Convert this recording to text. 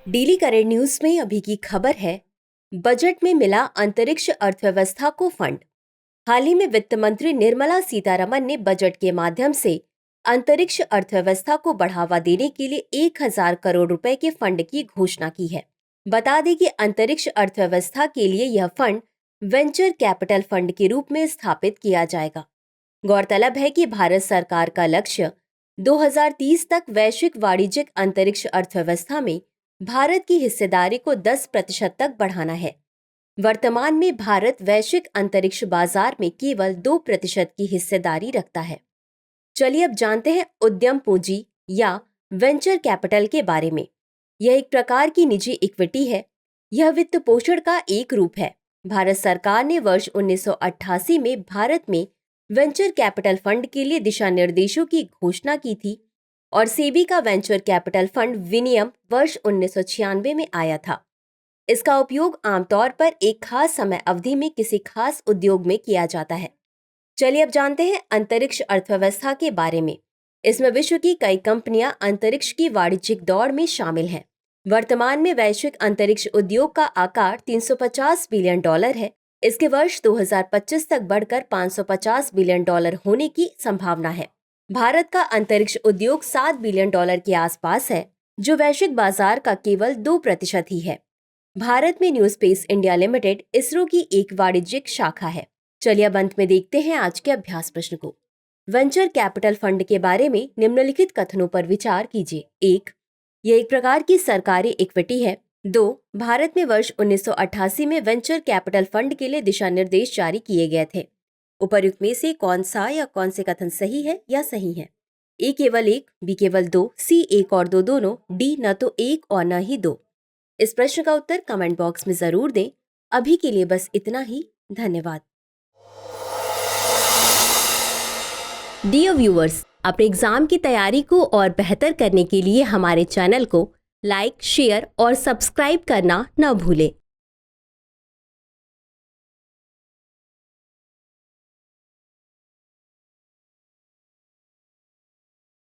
Daily current news में अभी की खबर है, बजट में मिला अंतरिक्ष अर्थव्यवस्था को फंड। हाल ही में वित्त मंत्री निर्मला सीतारमण ने बजट के माध्यम से अंतरिक्ष अर्थव्यवस्था को बढ़ावा देने के लिए 1000 करोड़ रुपए के फंड की घोषणा की है। बता दें कि अंतरिक्ष अर्थव्यवस्था के लिए यह फंड वेंचर कैपिटल फंड के रूप में स्थापित किया जाएगा। गौरतलब है कि भारत सरकार का लक्ष्य 2030 तक वैश्विक वाणिज्यिक अंतरिक्ष अर्थव्यवस्था में भारत की हिस्सेदारी को 10% तक बढ़ाना है। वर्तमान में भारत वैश्विक अंतरिक्ष बाजार में केवल 2% की हिस्सेदारी रखता है। चलिए अब जानते हैं उद्यम पूंजी या वेंचर कैपिटल के बारे में। यह एक प्रकार की निजी इक्विटी है। यह वित्त पोषण का एक रूप है। भारत सरकार ने वर्ष 1988 में भारत में वेंचर कैपिटल फंड के लिए दिशा निर्देशों की घोषणा की थी और सेबी का वेंचर कैपिटल फंड विनियम वर्ष 1996 में आया था। इसका उपयोग आमतौर पर एक खास समय अवधि में किसी खास उद्योग में किया जाता है। चलिए अब जानते हैं अंतरिक्ष अर्थव्यवस्था के बारे में। इसमें विश्व की कई कंपनियां अंतरिक्ष की वाणिज्यिक दौड़ में शामिल हैं। वर्तमान में वैश्विक अंतरिक्ष उद्योग का आकार $350 बिलियन है। इसके वर्ष 2025 तक बढ़कर $550 बिलियन होने की संभावना है। भारत का अंतरिक्ष उद्योग $7 बिलियन के आसपास है, जो वैश्विक बाजार का केवल 2% ही है। भारत में new space India limited ISRO की एक वाणिज्यिक शाखा है। चलिए अब अंत में देखते हैं आज के अभ्यास प्रश्न को। वेंचर कैपिटल फंड के बारे में निम्नलिखित कथनों पर विचार कीजिए। 1. यह एक प्रकार की सरकारी इक्विटी है। 2. भारत में वर्ष 1988 में वेंचर कैपिटल फंड के लिए दिशा निर्देश जारी किए गए थे। उपर्युक्त में से कौन सा या कौन से कथन सही है या सही है? ए केवल 1, बी केवल 2, सी 1 और 2 दोनों, डी न तो 1 और न ही 2। इस प्रश्न का उत्तर कमेंट बॉक्स में जरूर दें। अभी के लिए बस इतना ही। धन्यवाद। डियर व्यूअर्स, अपने एग्जाम की तैयारी को और बेहतर करने के लिए हमारे चैनल को लाइक, शेयर और सब्सक्राइब करना न भूलें।